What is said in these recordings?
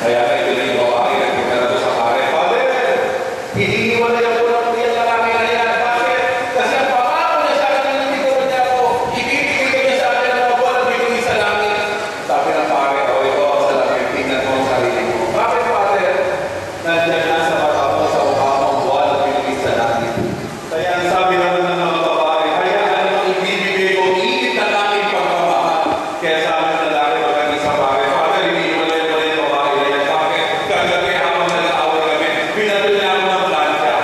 Kaya na ito na yung babae na pinarato sa pare. Father, hinihiwalay ako ng yan lalaki na yan. Bakit? Kasi ang pangako niya sa akin na hindi ko niya ako, ibibigay niya sa akin na mga buwan at bibigay sa langit. Sabi ng pare, o ito ang sa langit, tingnan mo ang sarili mo. Bakit, Father? Nandiyan na sa mata mo sa mukha mo ang buwan at bibigay sa langit. Kaya ang sabi naman ng mga babae, hayaan mo ibibigay ko, iit na langit pagmamahal. Kaya sabi ng lalaki, magandang sa pare, Father, hinihiwalay mo na yung babae na yan. Bakit? Kagabi habang nag-aaway kami, pinato niya ako ng plancha.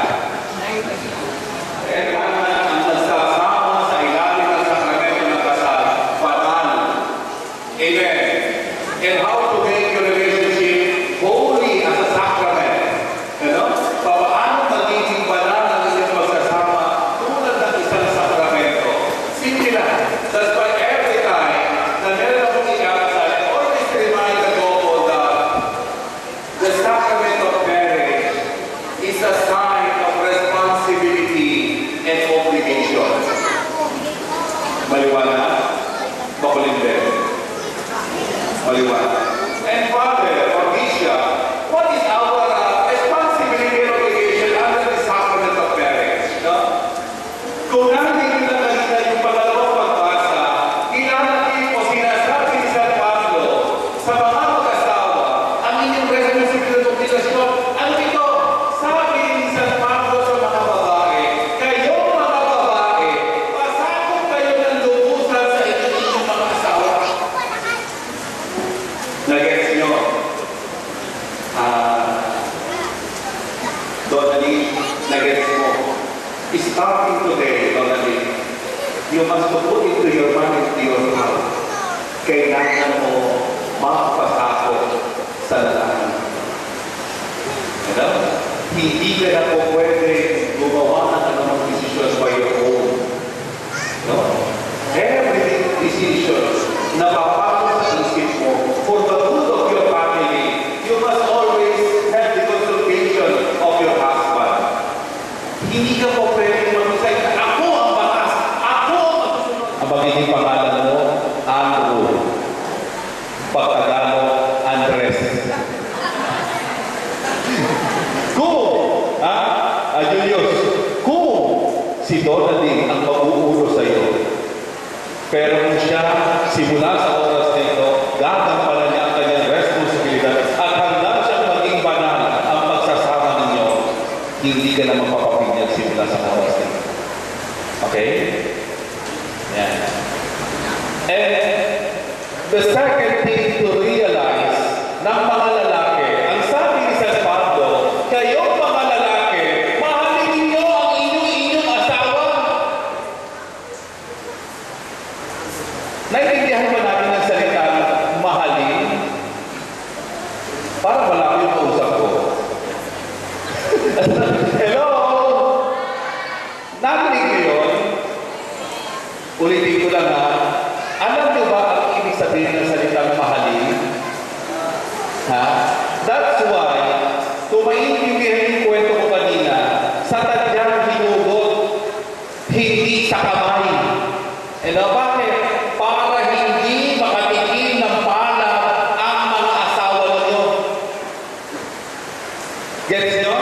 Eh, ang nagsasama sa ilalim ng sakramento ng kasal, banal. Amen. And how to make your relationship holy as a sacrament. You know? Paano magiging banal ang inyong magsasama tulad ng isang sakramento? Simple lang. That's why every time na meron akong ikakasal, I always remind the couple that the sacrament of marriage is a sign of responsibility and obligation. Maliwanag? Makulimbe. Maliwanag. And Father, or Bishop, what is our responsibility and obligation under the sacrament of marriage? No? Kung natin nakikita yung pangalawang pagbasa, inanapin o sinasabi ni San Pablo sa mga mag-asawa, ang inyong responsibility at obligasyon. Ano ito? Sabi ni San Pablo sa mga babae, kayong mga babae, pasakot kayo ng lubusan sa inyong mga asawa. Nag-gets nyo? Donali, nag-gets mo? Starting today, Donali, you must put into your mind, into your heart, kailangan mo makapasakot sa lalaki. Ano? Hindi ka na po pwede gumawa ng anumang decisions by your own. No? Every decision na papasok sa isip mo for the good of your family, you must always have the consultation of your husband. Hindi ka po pwede mag-decide, ako ang batas, ako ang masusunod. Ang magiging pangalan mo, Andrew. Pagtagalog, Andres. Kung, Julius, kung si Donaldin ang mag-uulo sa iyo, pero kung siya, simula sa oras nito, gagampanan niya ang kanyang responsibilidad at handa siyang maging banal ang pagsasama ninyo, hindi ka na magpapapinyag simula sa oras nito. Okay? Yan. And the second thing to realize ng mga lalaki, ang sabi ni San Pablo, kayong mga lalaki, mahalin ninyo ang inyong asawa. Naintindihan ba natin ang salita mahalin? Parang malaki yung kausap ko. Hello? Narinig niyo yun? Ulitin ko lang ha. Alam niyo ba ang ibig sabihin ng salitang mahalin? Ha? That's why, kung maintindihan yung kwento ko kanina, sa tadyang hinugot, hindi sa kamay. Bakit? Para hindi makatikim ng palad ang mga asawa ninyo. Gets nyo?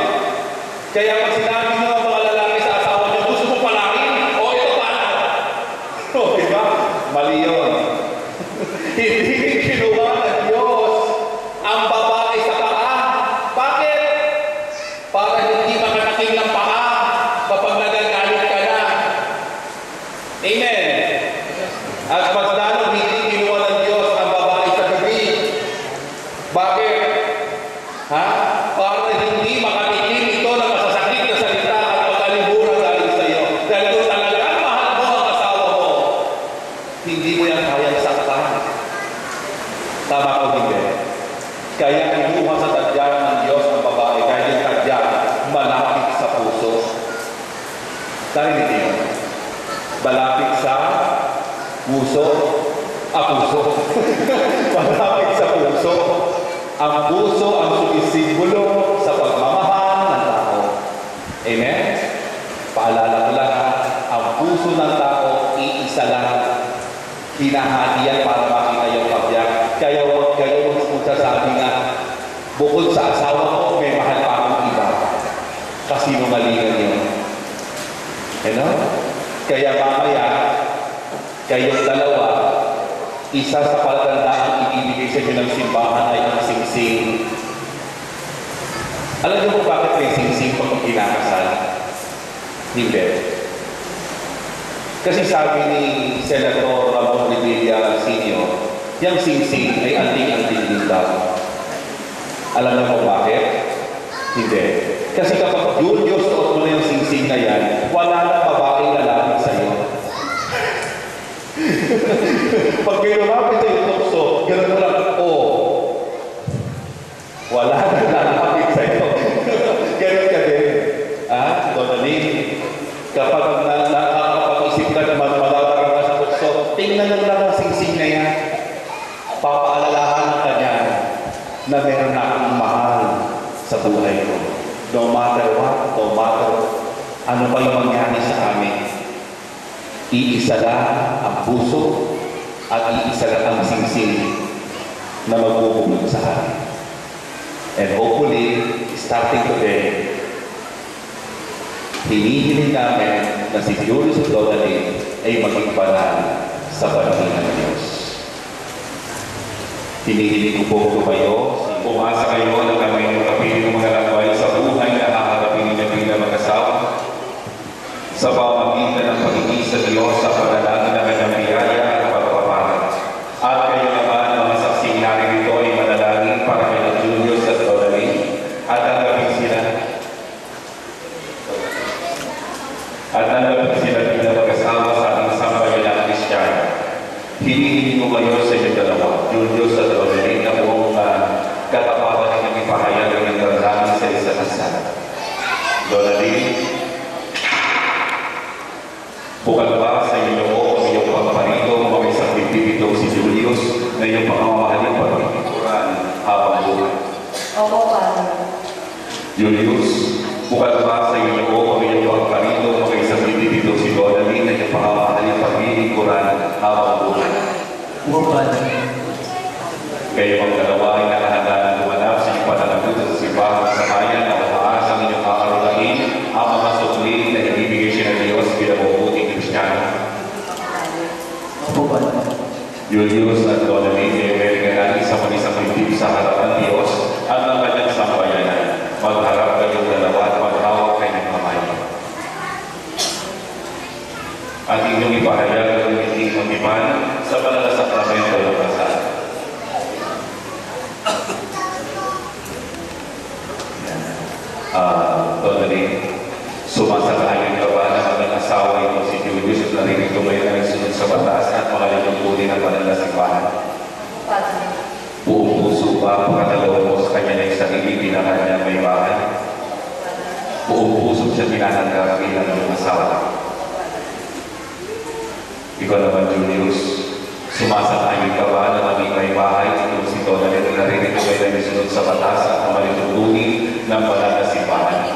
Kaya pag sinabi nyo ang mga lalaki sa asawa nyo, gusto mo palakin? O ito palad. O, diba? Mali yun. Hindi kinuha ng Diyos ang babae sa paa. Bakit? Para hindi makatikim ng paa kapag nagagalit ka na. Amen. At mas lalo, hindi kinuha ng Diyos ang babae sa bibig. Bakit? Ha? Para hindi makatikim ito ng masasakit na salita at pag-alibura galing sa iyo. Dahil kung talagang mahal mo ang asawa mo, hindi mo yan kayang saktan. Tama ko hindi. Kaya kinuha sa tadyan ng Diyos ang babae, kaya yung tadyan malapit sa puso. Narinig niyo? Malapit sa puso. Puso. Malapit sa puso. Ang puso ang sumisimbolo sa pagmamahal ng tao. Amen? Paalala ko lang ha, ang puso ng tao, iisa lang. Hinahati yan para makita yung pabyak. Kaya huwag kayo magsasabi nga, Bukod sa asawa ko, may mahal pa akong iba. Kasinungalingan yun. Ano? Kaya mamaya, kayong dalawa, isa sa palatandaang ibibigay sa inyo ng simbahan ay ang singsing. Alam niyo kung bakit may singsing pag kinakasal? Hindi. Kasi sabi ni Senator Ramon Revilla Sr., yung singsing ay anting-anting din daw. Alam niyo kung bakit? Hindi. Kasi kapag Diyos suot mo na yung singsing na yan, wala na babaeng lalapit sa iyo. Pag may lumapit sa iyo tukso, gano'n mo lang, wala na lalapit sa iyo. Gano'n ka din. Donalyn, kapag nakakapag-isip ka na magdadara ka sa tukso, tingnan mo lang ang singsing na yan. Papaalalahan ka niya na meron na akong mahal sa buhay ko. No matter what, no matter ano pa yung mangyari sa amin, iisa lang ang puso at iisa lang ang singsing na magbubunog sa amin. And hopefully, starting today, hinihiling namin na si Julius at Donalyn ay maging banal sa panahon ng Diyos. Hinihiling ko po tumayo, umasa kayo na kamay ng kapili ng mga lagway sa buhay na haharapin ninyo bilang mag-asawa sa pamamagitan ng pagiging sa Diyos sa panalangin ng kanyang biyaya at pagpaparat. At kayo naman, mga saksing narin ito ay manalangin para kay Julius at Donalyn at tanggapin sila bilang mag-asawa sa ating sambayan ng Kristiyano. Hinihiling ko kayo sa inyo dalawa, Julius at Donalyn, na buong katapatan ng inyong ipahayag ng inyong damdamin sa isa't isa. Donalyn, bukal ba sa inyo o ang iyong pagparito mga isang bibig itong si Julius na iyong pangmamahalin pagpipikuran habang buhay? Opo, Padre. Julius, bukal ba sa inyo o ang iyong pagparito mga isang bibig itong si Donalyn na iyong pangmamahalin pagpipikuran habang buhay? Opo, Padre. Kayo ang dalawa ay nakahanda ng lumanap sa iyong pananagot sa simbahan sa bayan na umaas ang inyong kakarulain ang mga sukli na ibibigay siya ng Diyos bilang mabuting Kristiyano. Opo, Padre. Julius at Donalyn ay meron natin sa isang bibig sa harapan ng Diyos at ng kanyang sambayanan. Magharap kayong dalawa at maghawak kayo ng kamay. At inyong ipahayag ang hindi mag-iman sa banal na sakramento ng kasal. Donalyn, sumasalayan ka ba na mag-asawa ito si Julius at narinig ko may nagsunod sa batas at mga lingkunin ng banal na simbahan? Padre. Buong puso ba ang pagkatalawan mo sa kanya ng sarili bilang kanya may bahay? Buong puso siya pinananggap bilang iyong asawa. Ikaw naman, Julius, sumasalayan ka ba na maging may bahay itong si Donalyn at narinig ko may nagsunod sa batas at mga lingkunin ng banal na simbahan?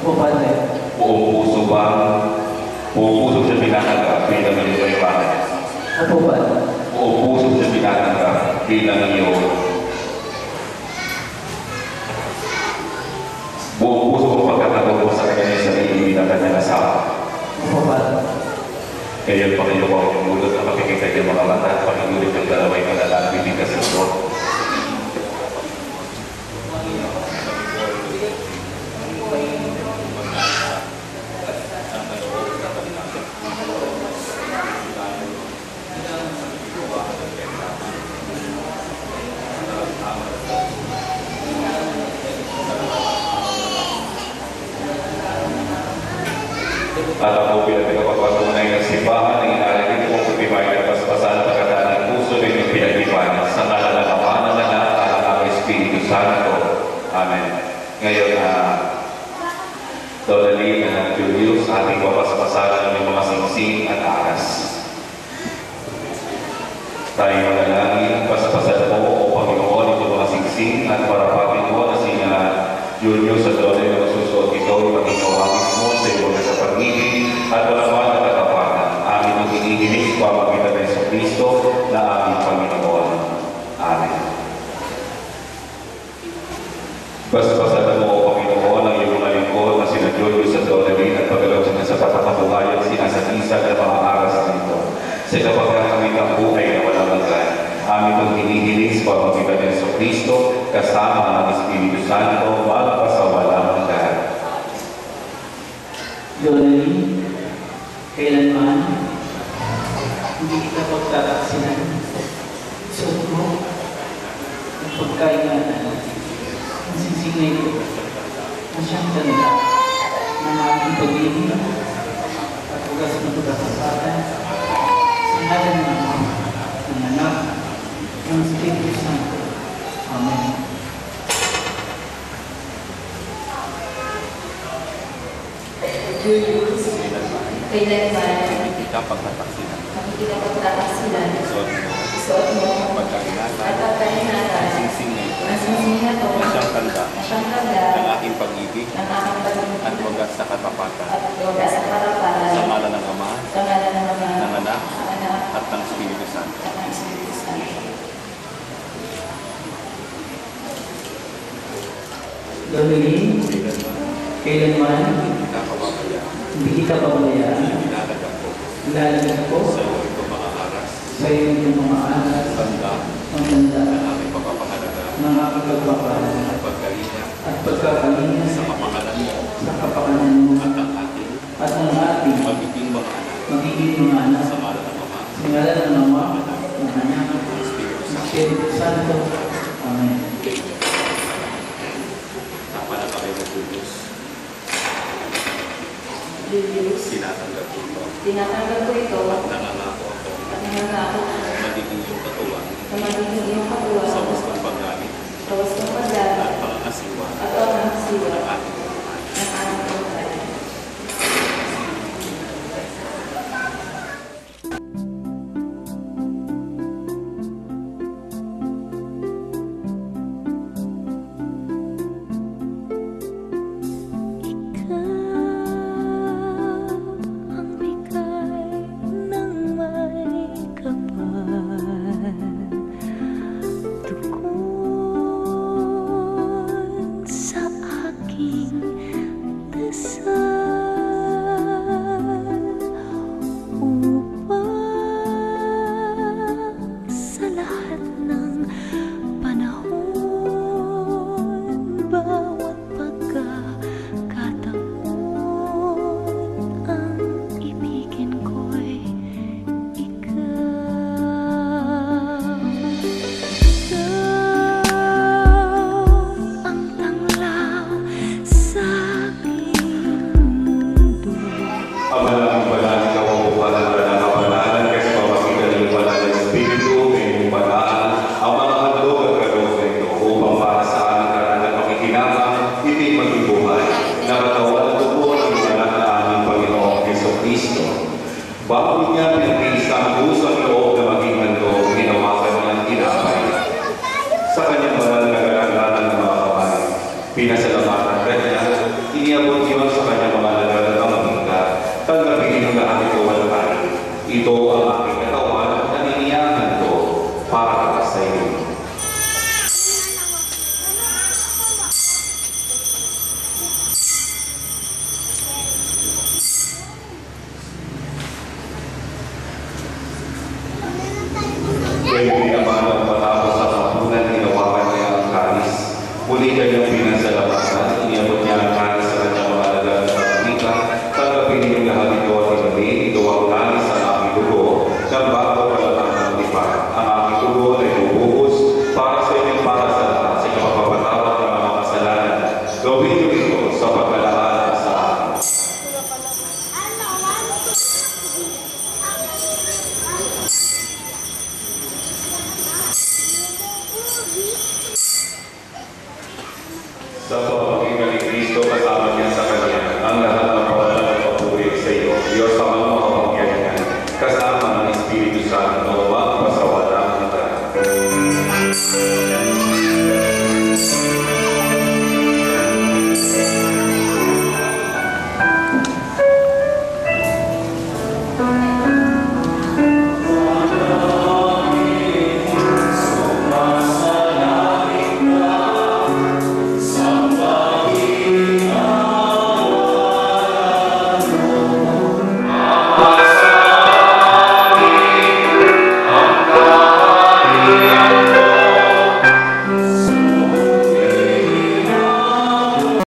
Opo, Padre. Buong puso siya pinananggap bilang iyong may bahay? Opo, Padre. Buong puso siya pinananggap bilang iyong buong puso mo pagkatawag mo sa kanya sa sarili bilang kanyang asawa. Opo, Padre. Ngayon pa kayo ang mulot na makikita niyo mga mata at pakinulit ng dalaway malalaki din kasi ito. At ako bilang tagapagpatunay ng simbahan ng inarinig mo kung iba'y nagpaspasan pagkataan ng puso ninyong pinag-ipan sa ngalan ng Ama ng Anak at ng Espiritu Santo. Amen. Ngayon, Donalyn at Julius, ating papaspasan ng mga singsing at aras. Tayo manalangin, paspasan mo o Panginoon itong mga singsing at parapatin mo na sina Julius at Donalyn na masusuot ito ipagkikawagis mo sa iyong nasa pag-ibig at walaman na katapatan. Amin ang hinihiling pamagitan ng Jesucristo na aming Panginoon. Amen. Basbasan mo, Panginoon, ang iyong mga lingkod na sina Julius at Dorelin at pagalaw niya sa patakabuhay at sinasag-isag ng mga aras nito. Sa kapagkakamit ang buhay na walang hanggan. Amin itong hinihiling sa pamamagitan ng Jesucristo kasama ang Espiritu Santo magpasawalang hanggan. Dorelin, kailanman hindi kita pagtataksinan. Suot mo ang pagkaingatan. Ang sisingay ko na siyang tanda ng aking pag-ibig at ugas ng pagkakasatan sa ngalan ng Ama, ng Anak, ng Espiritu Santo. Amen. Julius, kailanman Hindi ka pagtataksilan. suot mo Pagkaingatan. at pagkaingatan Sisingay ko. ang sisingay ko Na siyang tanda. na siyang tanda Ng aking pag-ibig. ng aking pag-ibig At wagas sa katapatan. at wagas sa karapatan Sa ngalan ng Ama. sa ngalan ng Ama, Ng Anak. ng Anak, At ng Espiritu Santo. at ng Espiritu Santo. Dorelin, kailanman Hindi ka pababayaan. hindi kita pabayaan. Ilalagay ko Ilalagay ko sa iyo itong mga aras. sa iyo yung mga alas Tanda ng tanda ng aking pagpapahalaga. ng aking pagpapahalaga At pagkalinga at pagkakalinga sa kapakanan mo. sa kapakanan mo At ang ating at ang ating magiging mga anak. magiging mga anak Sa ngalan ng Ama. sa ngalan ng Ama, ng Anak, Ng Espiritu ng Santo. Espiritu Santo. Amen. Tama na kami ng Julius. Julius, Tinatanggap ko ito. tinatanggap ko ito Nangangako ako. at nangangako Magiging iyong katuwang na magiging iyong katuwang sa wastong paggamit sa wastong paglaban at pangangasiwa at pangangasiwa ng ating buhay. ng aming buhay. Ang bigay ng may kapal, tugon sa aking dasal upang sa lahat ng panahon, bawat pagkakataon, ang ibigin ko'y ikaw. Ikaw ang tanglaw sa aking mundo. Pamalang banal, ikaw ang bukala ng kapanalan kasi pamagitan ng banal ng Espiritu, ngayong banal, ang mga handog at kaloob nito upang para sa aming karangal pakikinabang, hindi maging buhay, na katawan at dugo ng anak na aming Panginoong Jesucristo. Bago niya pinagpisa ang puso at loob na maging handog, ginawakan niya ang tinapay. Sa kanyang banal na karangalan ng mga kamay, pinasalamatan ka niya, iniabot yun sa kanyang mga lagal at mga bingka. Tanggapin ang lahat ito walakay. Ito ang aking katawan na niniyahan ko para sa iyo. Kaya pinaman ang matapos sa kapunan, hinawakan niya ang kalis. Muli kanyang pinasalamatan, iniabot niya ang kalis sa kanyang mga lagal at mga bingka. Tanggapin niyong lahat ito at ibigay. Ito ang kalis ng aking dugo, ng bago palatang ng lipan. Ang aking dugo ay bubuhos para sa inyong para sa lahat sa kapapatawad ng mga kasalanan. Gawin niyo ito sa pagkalaan sa akin. Sa